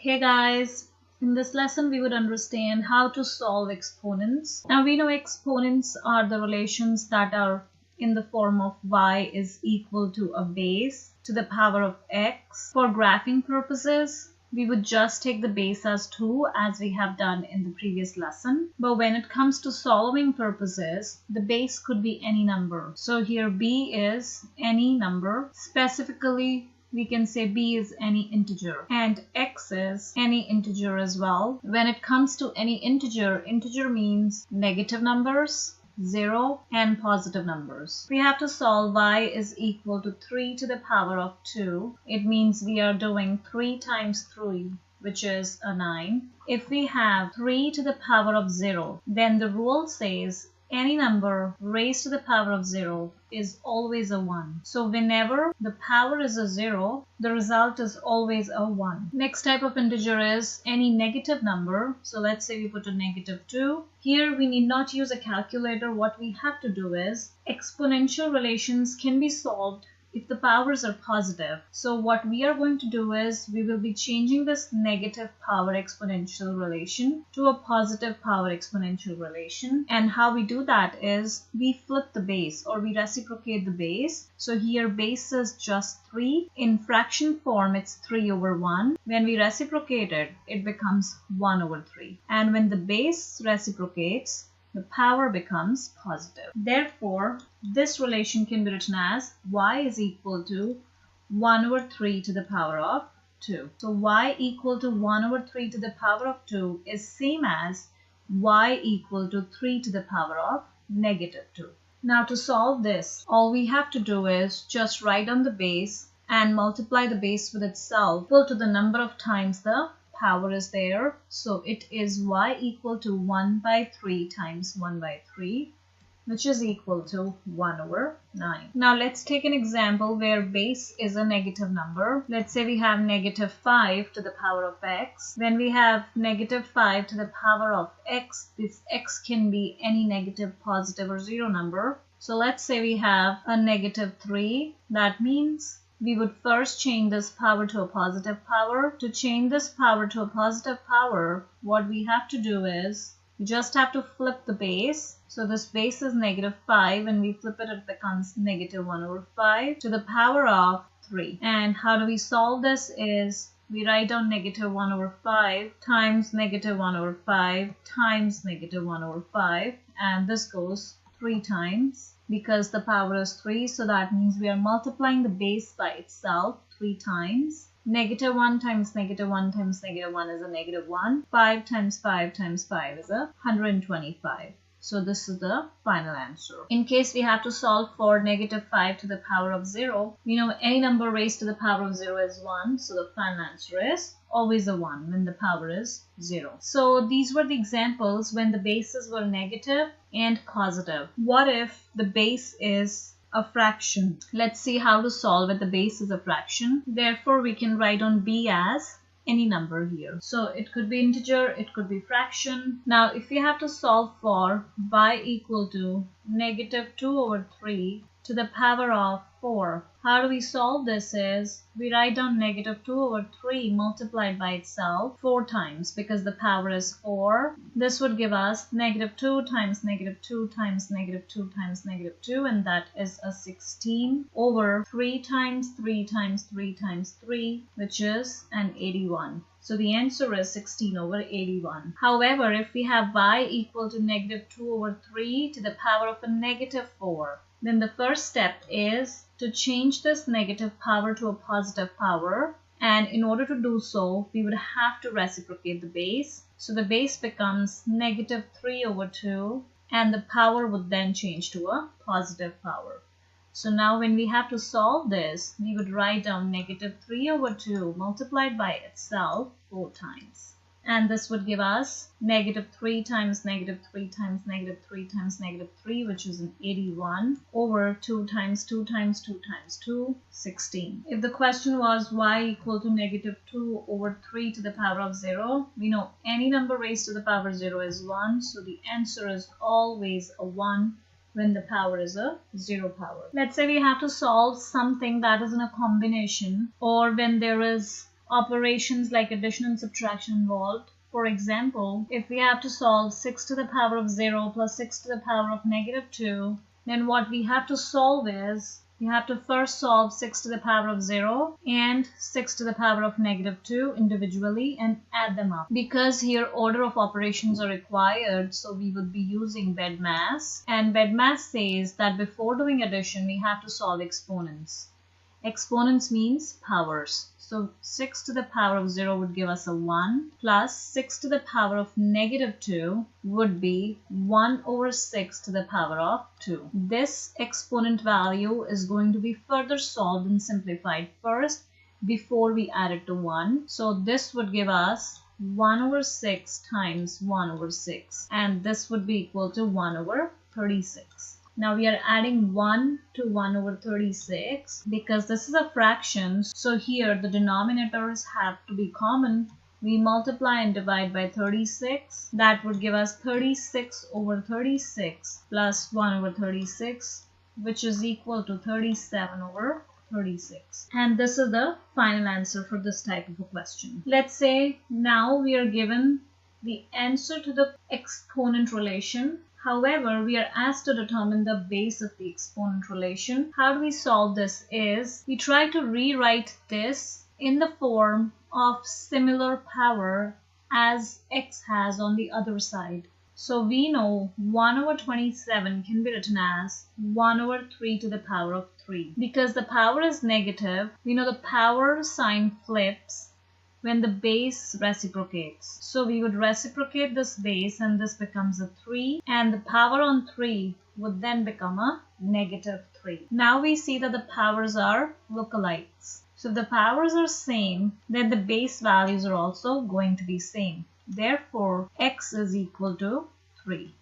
Hey guys, in this lesson we would understand how to solve exponents. Now we know exponents are the relations that are in the form of y is equal to a base to the power of x. For graphing purposes, we would just take the base as 2 as we have done in the previous lesson. But when it comes to solving purposes, the base could be any number. So here b is any number. Specifically, we can say b is any integer and x is any integer as well. When it comes to any integer, integer means negative numbers, 0 and positive numbers. We have to solve y is equal to 3 to the power of 2. It means we are doing 3 times 3, which is a 9. If we have 3 to the power of 0, then the rule says any number raised to the power of 0 is always a 1. So whenever the power is a 0, the result is always a 1. Next type of integer is any negative number. So let's say we put a -2. Here we need not use a calculator. What we have to do is exponential relations can be solved if the powers are positive. So what we are going to do is we will be changing this negative power exponential relation to a positive power exponential relation. And how we do that is we flip the base or we reciprocate the base. So here base is just 3. In fraction form, it's 3 over 1. When we reciprocate it, it becomes 1 over 3. And when the base reciprocates, the power becomes positive. Therefore, this relation can be written as y is equal to 1 over 3 to the power of 2. So y equal to 1 over 3 to the power of 2 is same as y equal to 3 to the power of -2. Now to solve this, all we have to do is just write down the base and multiply the base with itself equal to the number of times the power is there. So it is y equal to 1 by 3 times 1 by 3, which is equal to 1 over 9. Now let's take an example where base is a negative number. Let's say we have -5 to the power of x. When we have -5 to the power of x, this x can be any negative, positive or 0 number. So let's say we have a -3. That means we would first change this power to a positive power. To change this power to a positive power, what we have to do is we just have to flip the base. So this base is -5. When we flip it, it becomes -1 over 5 to the power of 3. And how do we solve this is we write down -1 over 5 times -1 over 5 times -1 over 5. And this goes 3 times. Because the power is 3, so that means we are multiplying the base by itself 3 times. -1 times -1 times -1 is a -1. 5 times 5 times 5 is a 125. So this is the final answer. In case we have to solve for -5 to the power of 0, we know any number raised to the power of 0 is 1. So the final answer is always a 1 when the power is 0. So these were the examples when the bases were negative and positive. What if the base is a fraction? Let's see how to solve it. The base is a fraction. Therefore, we can write on b as any number here. So it could be integer, it could be fraction. Now, if we have to solve for y equal to -2 over 3 to the power of 4, how do we solve this is we write down -2 over 3 multiplied by itself 4 times because the power is 4. This would give us -2 times -2 times -2 times -2, and that is a 16 over 3 times 3 times 3 times 3, which is an 81. So the answer is 16 over 81. However, if we have y equal to -2 over 3 to the power of a -4, then the first step is to change this negative power to a positive power. And in order to do so, we would have to reciprocate the base. So the base becomes -3 over 2, and the power would then change to a positive power. So now when we have to solve this, we would write down -3 over 2 multiplied by itself 4 times. And this would give us -3 times -3 times -3 times -3, which is an 81 over 2 times 2 times 2 times 2, 16. If the question was y equal to -2 over 3 to the power of 0, we know any number raised to the power of 0 is 1. So the answer is always a 1 when the power is a 0 power. Let's say we have to solve something that is in a combination, or when there is operations like addition and subtraction involved. For example, if we have to solve 6 to the power of 0 plus 6 to the power of negative 2, then what we have to solve is, we have to first solve 6 to the power of 0 and 6 to the power of negative 2 individually and add them up. Because here order of operations are required, so we would be using BEDMAS. And BEDMAS says that before doing addition, we have to solve exponents. Exponents means powers. So 6 to the power of 0 would give us a 1 plus 6 to the power of negative 2 would be 1 over 6 to the power of 2. This exponent value is going to be further solved and simplified first before we add it to 1. So this would give us 1 over 6 times 1 over 6, and this would be equal to 1 over 36. Now we are adding 1 to 1 over 36 because this is a fraction. So here the denominators have to be common. We multiply and divide by 36. That would give us 36 over 36 plus 1 over 36, which is equal to 37 over 36. And this is the final answer for this type of a question. Let's say now we are given the answer to the exponent relation. However, we are asked to determine the base of the exponent relation. How do we solve this is, we try to rewrite this in the form of similar power as x has on the other side. So we know 1 over 27 can be written as 1 over 3 to the power of 3. Because the power is negative, we know the power sign flips when the base reciprocates. So we would reciprocate this base and this becomes a 3, and the power on 3 would then become a negative 3. Now we see that the powers are lookalikes. So if the powers are same, then the base values are also going to be same. Therefore, x is equal to 3.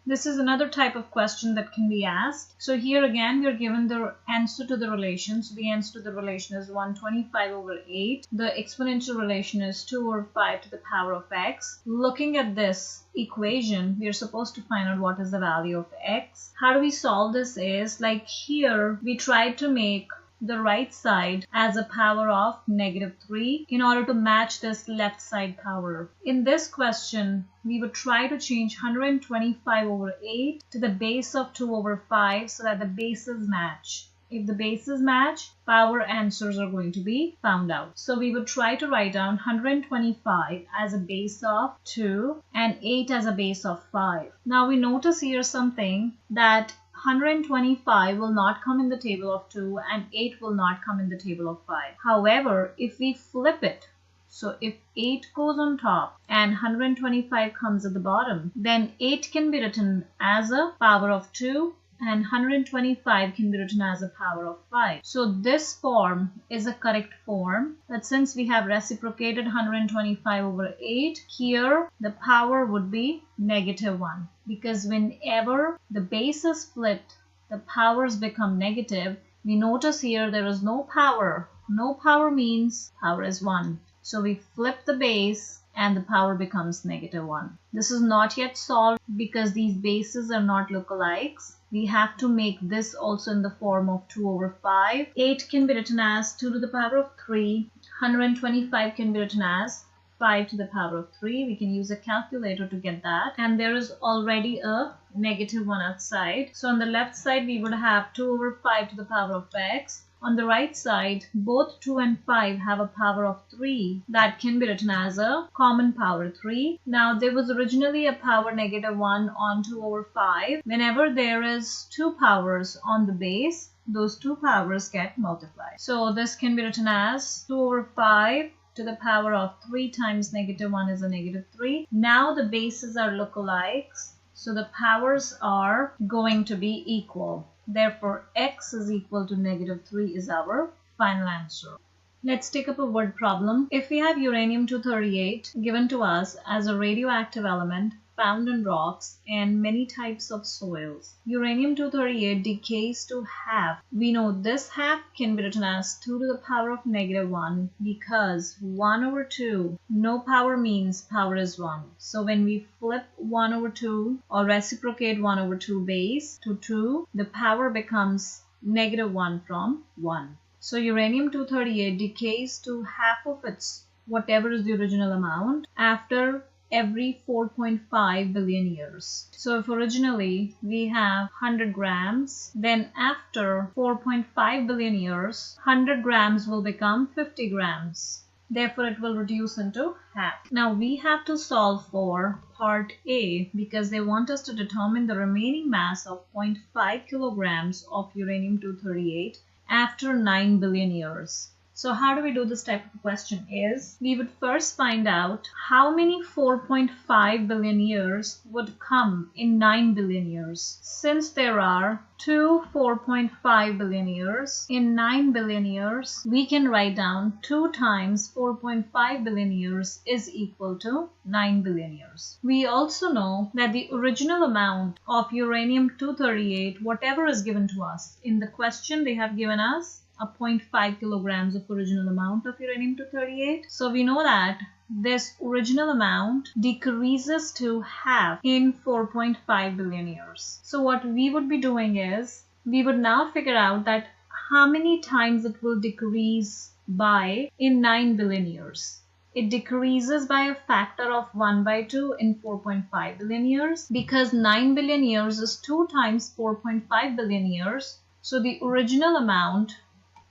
This is another type of question that can be asked. So here again, we are given the answer to the relation. So the answer to the relation is 125 over 8. The exponential relation is 2 over 5 to the power of x. Looking at this equation, we are supposed to find out what is the value of x. How do we solve this is, like here, we tried to make the right side as a power of negative 3 in order to match this left side power. In this question, we would try to change 125 over 8 to the base of 2 over 5 so that the bases match. If the bases match, power answers are going to be found out. So we would try to write down 125 as a base of 2 and 8 as a base of 5. Now we notice here something, that 125 will not come in the table of 2 and 8 will not come in the table of 5. However, if we flip it, so if 8 goes on top and 125 comes at the bottom, then 8 can be written as a power of 2 and 125 can be written as a power of 5. So this form is a correct form, but since we have reciprocated 125 over 8, here the power would be negative 1. Because whenever the base is flipped, the powers become negative. We notice here there is no power. No power means power is 1. So we flip the base and the power becomes negative 1. This is not yet solved because these bases are not lookalikes. We have to make this also in the form of 2 over 5. 8 can be written as 2 to the power of 3. 125 can be written as 5 to the power of 3. We can use a calculator to get that. And there is already a negative 1 outside. So on the left side, we would have 2 over 5 to the power of x. On the right side, both 2 and 5 have a power of 3 that can be written as a common power 3. Now, there was originally a power negative 1 on 2 over 5. Whenever there is 2 powers on the base, those 2 powers get multiplied. So this can be written as 2 over 5 to the power of 3 times negative 1 is a negative 3. Now the bases are lookalikes, so the powers are going to be equal. Therefore, x is equal to negative 3 is our final answer. Let's take up a word problem. If we have uranium-238 given to us as a radioactive element found in rocks and many types of soils, uranium-238 decays to half. We know this half can be written as 2 to the power of negative 1 because 1 over 2, no power means power is 1. So when we flip 1 over 2 or reciprocate 1 over 2 base to 2, the power becomes negative 1 from 1. So uranium-238 decays to half of its whatever is the original amount after every 4.5 billion years. So if originally we have 100 grams, then after 4.5 billion years, 100 grams will become 50 grams. Therefore, it will reduce into half. Now we have to solve for part A because they want us to determine the remaining mass of 0.5 kilograms of uranium-238 after 9 billion years. So how do we do this type of question is, we would first find out how many 4.5 billion years would come in 9 billion years. Since there are two 4.5 billion years in 9 billion years, we can write down 2 times 4.5 billion years is equal to 9 billion years. We also know that the original amount of uranium-238, whatever is given to us, in the question they have given us a 0.5 kilograms of original amount of uranium-238. So we know that this original amount decreases to half in 4.5 billion years. So what we would be doing is, we would now figure out that how many times it will decrease by in 9 billion years. It decreases by a factor of 1/2 in 4.5 billion years because 9 billion years is 2 times 4.5 billion years. So the original amount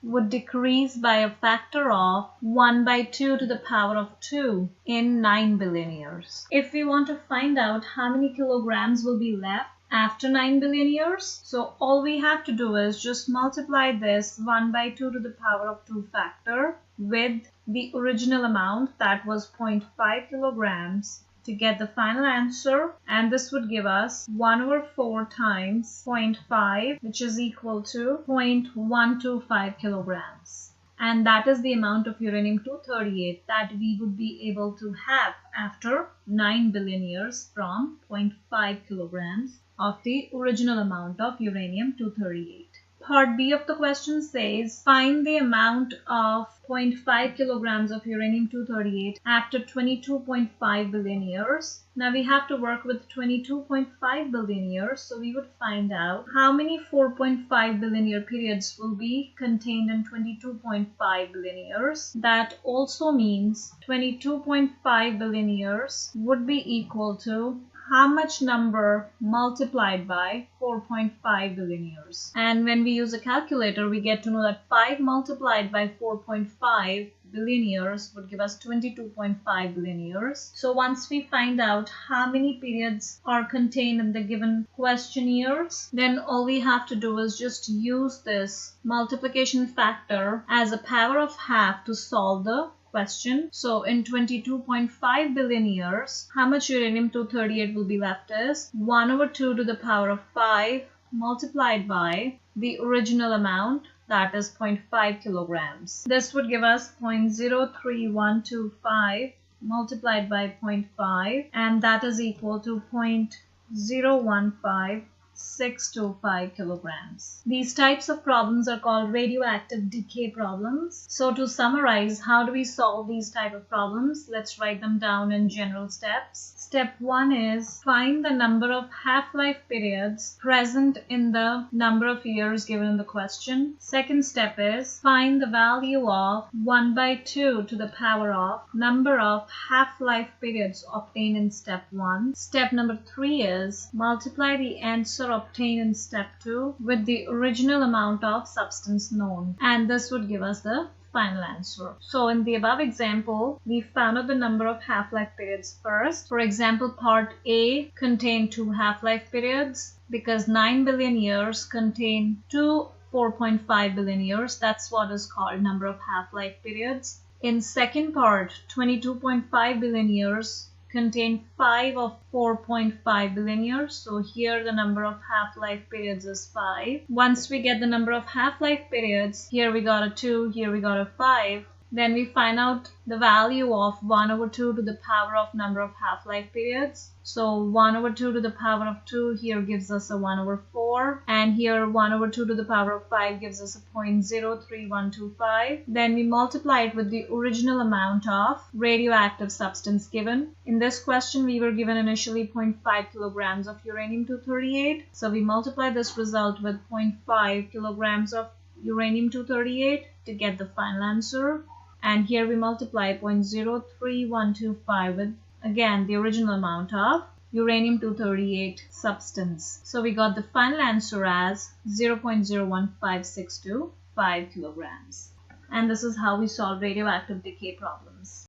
would decrease by a factor of 1/2 to the power of 2 in 9 billion years. If we want to find out how many kilograms will be left after 9 billion years, so all we have to do is just multiply this 1/2 to the power of 2 factor with the original amount, that was 0.5 kilograms, to get the final answer, and this would give us 1/4 times 0.5, which is equal to 0.125 kilograms. And that is the amount of uranium-238 that we would be able to have after 9 billion years from 0.5 kilograms of the original amount of uranium-238. Part B of the question says, find the amount of 0.5 kilograms of uranium-238 after 22.5 billion years. Now we have to work with 22.5 billion years, so we would find out how many 4.5 billion year periods will be contained in 22.5 billion years. That also means 22.5 billion years would be equal to how much number multiplied by 4.5 billion years. And when we use a calculator, we get to know that 5 multiplied by 4.5 billion years would give us 22.5 billion years. So once we find out how many periods are contained in the given question years, then all we have to do is just use this multiplication factor as a power of half to solve the question. So in 22.5 billion years, how much uranium-238 will be left is 1/2 to the power of 5 multiplied by the original amount, that is 0.5 kilograms. This would give us 0.03125 multiplied by 0.5, and that is equal to 0.015625 kilograms. These types of problems are called radioactive decay problems. So to summarize, how do we solve these type of problems? Let's write them down in general steps. Step 1 is find the number of half-life periods present in the number of years given in the question. Second step is find the value of 1/2 to the power of number of half-life periods obtained in step 1. Step number 3 is multiply the answer obtained in step 2 with the original amount of substance known, and this would give us the final answer. So in the above example, we found out the number of half-life periods first. For example, part A contained 2 half-life periods because 9 billion years contain 2 4.5 billion years. That's what is called number of half-life periods. In second part, 22.5 billion years contain 5 of 4.5 billion years. So here the number of half-life periods is 5. Once we get the number of half-life periods, here we got a 2, here we got a 5. Then we find out the value of 1/2 to the power of number of half-life periods. So 1/2 to the power of 2 here gives us a 1/4, and here 1/2 to the power of 5 gives us a 0.03125. Then we multiply it with the original amount of radioactive substance given. In this question, we were given initially 0.5 kilograms of uranium-238. So we multiply this result with 0.5 kilograms of uranium-238 to get the final answer. And here we multiply 0.03125 with, again, the original amount of uranium-238 substance. So we got the final answer as 0.01562 5 kilograms. And this is how we solve radioactive decay problems.